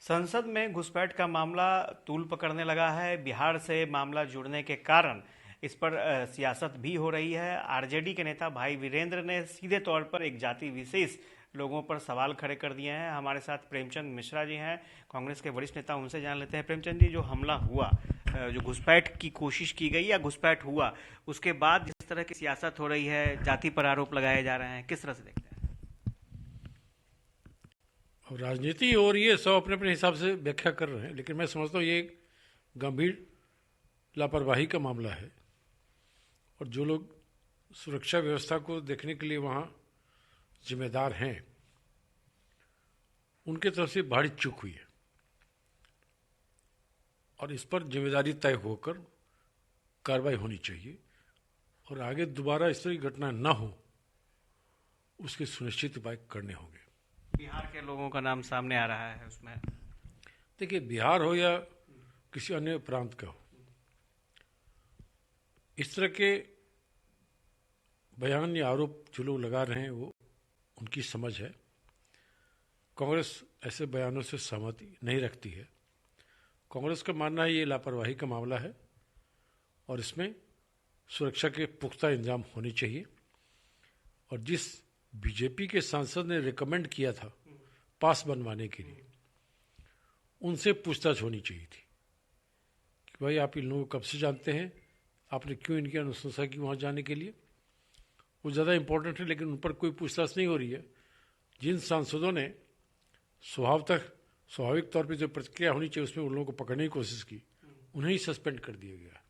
संसद में घुसपैठ का मामला तूल पकड़ने लगा है। बिहार से मामला जुड़ने के कारण इस पर सियासत भी हो रही है। आरजेडी के नेता भाई वीरेंद्र ने सीधे तौर पर एक जाति विशेष लोगों पर सवाल खड़े कर दिए हैं। हमारे साथ प्रेमचंद मिश्रा जी हैं, कांग्रेस के वरिष्ठ नेता, उनसे जान लेते हैं। प्रेमचंद जी, जो हमला हुआ, जो घुसपैठ की कोशिश की गई या घुसपैठ हुआ, उसके बाद जिस तरह की सियासत हो रही है, जाति पर आरोप लगाए जा रहे हैं, किस तरह से देखते हैं? अब राजनीति हो रही है, सब अपने अपने हिसाब से व्याख्या कर रहे हैं, लेकिन मैं समझता हूँ ये एक गंभीर लापरवाही का मामला है। और जो लोग सुरक्षा व्यवस्था को देखने के लिए वहाँ जिम्मेदार हैं, उनके तरफ से भारी चूक हुई है और इस पर जिम्मेदारी तय होकर कार्रवाई होनी चाहिए और आगे दोबारा इस तरह की घटना न हो, उसके सुनिश्चित उपाय करने होंगे। बिहार के लोगों का नाम सामने आ रहा है उसमें। देखिए, बिहार हो या किसी अन्य प्रांत का हो, इस तरह के बयान या आरोप जो लोग लगा रहे हैं वो उनकी समझ है। कांग्रेस ऐसे बयानों से सहमति नहीं रखती है। कांग्रेस का मानना है ये लापरवाही का मामला है और इसमें सुरक्षा के पुख्ता इंतजाम होने चाहिए। और जिस बीजेपी के सांसद ने रिकमेंड किया था पास बनवाने के लिए, उनसे पूछताछ होनी चाहिए थी कि भाई आप इन लोगों को कब से जानते हैं, आपने क्यों इनकी अनुशंसा की वहाँ जाने के लिए। वो ज़्यादा इंपॉर्टेंट है, लेकिन उन पर कोई पूछताछ नहीं हो रही है। जिन सांसदों ने स्वाभाविक तौर पर जो प्रतिक्रिया होनी चाहिए उसमें उन लोगों को पकड़ने की कोशिश की, उन्हें ही सस्पेंड कर दिया गया।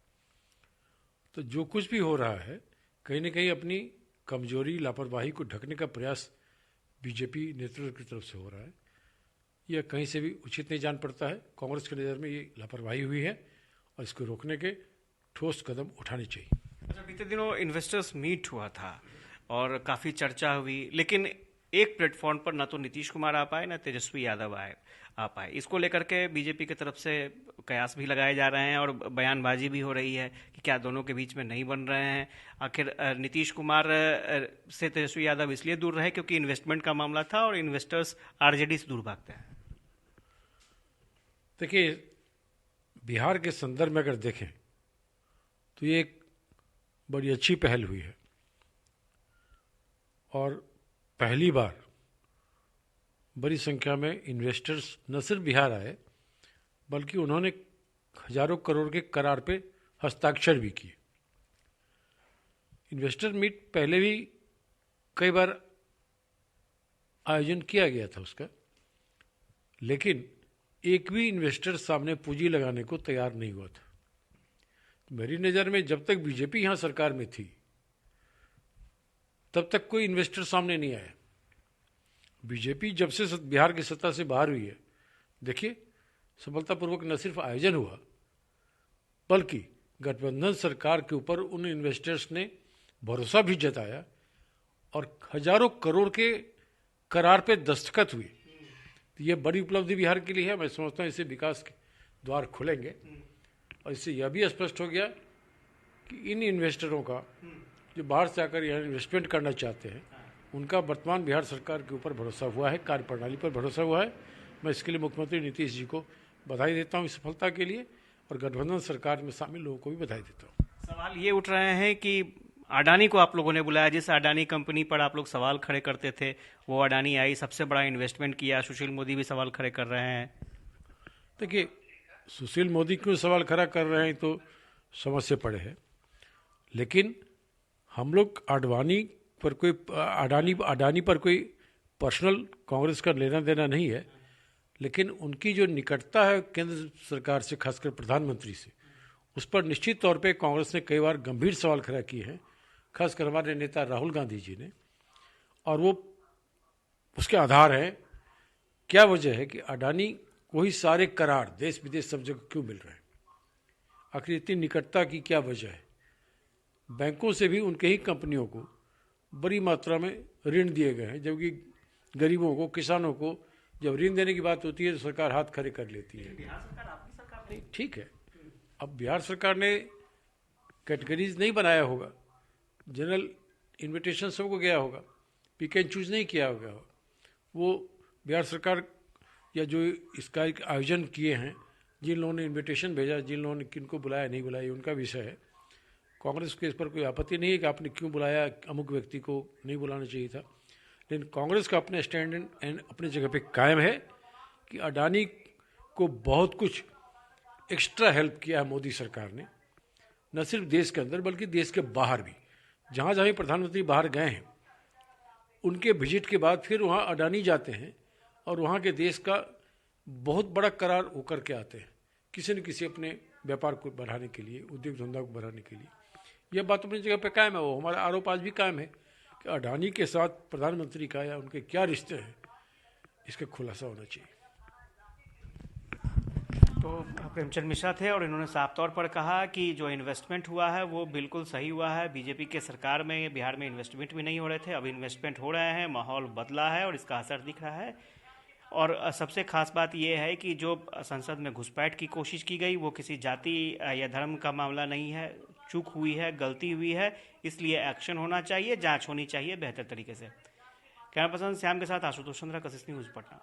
तो जो कुछ भी हो रहा है, कहीं ना कहीं अपनी कमजोरी, लापरवाही को ढकने का प्रयास बीजेपी नेतृत्व की तरफ से हो रहा है। यह कहीं से भी उचित नहीं जान पड़ता है। कांग्रेस की नज़र में ये लापरवाही हुई है और इसको रोकने के ठोस कदम उठाने चाहिए। अच्छा, बीते दिनों इन्वेस्टर्स मीट हुआ था और काफ़ी चर्चा हुई, लेकिन एक प्लेटफॉर्म पर ना तो नीतीश कुमार आ पाए, ना तेजस्वी यादव आ पाए। इसको लेकर के बीजेपी की तरफ से कयास भी लगाए जा रहे हैं और बयानबाजी भी हो रही है कि क्या दोनों के बीच में नहीं बन रहे हैं। आखिर नीतीश कुमार से तेजस्वी यादव इसलिए दूर रहे क्योंकि इन्वेस्टमेंट का मामला था और इन्वेस्टर्स आरजेडी से दूर भागते हैं। देखिए, बिहार के संदर्भ में अगर देखें तो ये एक बड़ी अच्छी पहल हुई है और पहली बार बड़ी संख्या में इन्वेस्टर्स न सिर्फ बिहार आए, बल्कि उन्होंने हजारों करोड़ के करार पे हस्ताक्षर भी किए। इन्वेस्टर मीट पहले भी कई बार आयोजन किया गया था उसका, लेकिन एक भी इन्वेस्टर सामने पूंजी लगाने को तैयार नहीं हुआ था। मेरी नज़र में जब तक बीजेपी यहाँ सरकार में थी तब तक कोई इन्वेस्टर सामने नहीं आया। बीजेपी जब से बिहार की सत्ता से बाहर हुई है, देखिए, सफलतापूर्वक न सिर्फ आयोजन हुआ, बल्कि गठबंधन सरकार के ऊपर उन इन्वेस्टर्स ने भरोसा भी जताया और हजारों करोड़ के करार पे दस्तखत हुए। तो ये बड़ी उपलब्धि बिहार के लिए है। मैं समझता हूँ इससे विकास के द्वार खुलेंगे और इससे यह भी स्पष्ट हो गया कि इन इन्वेस्टरों का जो बाहर से आकर यहाँ इन्वेस्टमेंट करना चाहते हैं, उनका वर्तमान बिहार सरकार के ऊपर भरोसा हुआ है, कार्यप्रणाली पर भरोसा हुआ है। मैं इसके लिए मुख्यमंत्री नीतीश जी को बधाई देता हूँ इस सफलता के लिए और गठबंधन सरकार में शामिल लोगों को भी बधाई देता हूँ। सवाल ये उठ रहे हैं कि अडानी को आप लोगों ने बुलाया, जिस अडानी कंपनी पर आप लोग सवाल खड़े करते थे, वो अडानी आई, सबसे बड़ा इन्वेस्टमेंट किया। सुशील मोदी भी सवाल खड़े कर रहे हैं। देखिए, सुशील मोदी क्यों सवाल खड़ा कर रहे हैं तो समझ से पड़े हैं, लेकिन हम लोग अडानी पर कोई पर्सनल कांग्रेस का लेना देना नहीं है, लेकिन उनकी जो निकटता है केंद्र सरकार से, खासकर प्रधानमंत्री से, उस पर निश्चित तौर पे कांग्रेस ने कई बार गंभीर सवाल खड़ा किए हैं, खासकर हमारे नेता राहुल गांधी जी ने। और वो उसके आधार है, क्या वजह है कि अडानी को ही सारे करार देश विदेश सब जगह क्यों मिल रहे हैं। आखिर इतनी निकटता की क्या वजह है। बैंकों से भी उनके ही कंपनियों को बड़ी मात्रा में ऋण दिए गए हैं, जबकि गरीबों को, किसानों को जब ऋण देने की बात होती है तो सरकार हाथ खड़े कर लेती है। बिहार सरकार आपकी सरकार नहीं, ठीक है, अब बिहार सरकार ने कैटेगरीज नहीं बनाया होगा, जनरल इन्विटेशन सबको गया होगा, पिक एंड चूज नहीं किया होगा। वो बिहार सरकार या जो इसका एक आयोजन किए हैं, जिन लोगों ने इनविटेशन भेजा, जिन लोगों ने किनको बुलाया नहीं बुलाया, उनका विषय है। कांग्रेस को इस पर कोई आपत्ति नहीं है कि आपने क्यों बुलाया, अमुक व्यक्ति को नहीं बुलाना चाहिए था। लेकिन कांग्रेस का अपने स्टैंड एंड अपनी जगह पे कायम है कि अडानी को बहुत कुछ एक्स्ट्रा हेल्प किया है मोदी सरकार ने, न सिर्फ देश के अंदर बल्कि देश के बाहर भी। जहाँ जहाँ प्रधानमंत्री बाहर गए हैं, उनके विजिट के बाद फिर वहाँ अडानी जाते हैं और वहाँ के देश का बहुत बड़ा करार होकर के आते हैं, किसी न किसी अपने व्यापार को बढ़ाने के लिए, उद्योग धंधा को बढ़ाने के लिए। यह बात अपनी जगह पे कायम है। वो हमारा आरोप आज भी कायम है कि अडानी के साथ प्रधानमंत्री का या उनके क्या रिश्ते हैं, इसका खुलासा होना चाहिए। तो प्रेमचंद मिश्रा थे और इन्होंने साफ तौर पर कहा कि जो इन्वेस्टमेंट हुआ है वो बिल्कुल सही हुआ है। बीजेपी के सरकार में बिहार में इन्वेस्टमेंट भी नहीं हो रहे थे, अब इन्वेस्टमेंट हो रहे हैं, माहौल बदला है और इसका असर दिख रहा है। और सबसे खास बात यह है कि जो संसद में घुसपैठ की कोशिश की गई वो किसी जाति या धर्म का मामला नहीं है, चूक हुई है, गलती हुई है, इसलिए एक्शन होना चाहिए, जांच होनी चाहिए बेहतर तरीके से। कैमरा पर्सन श्याम के साथ आशुतोष चंद्रा, कशिश न्यूज़, पटना।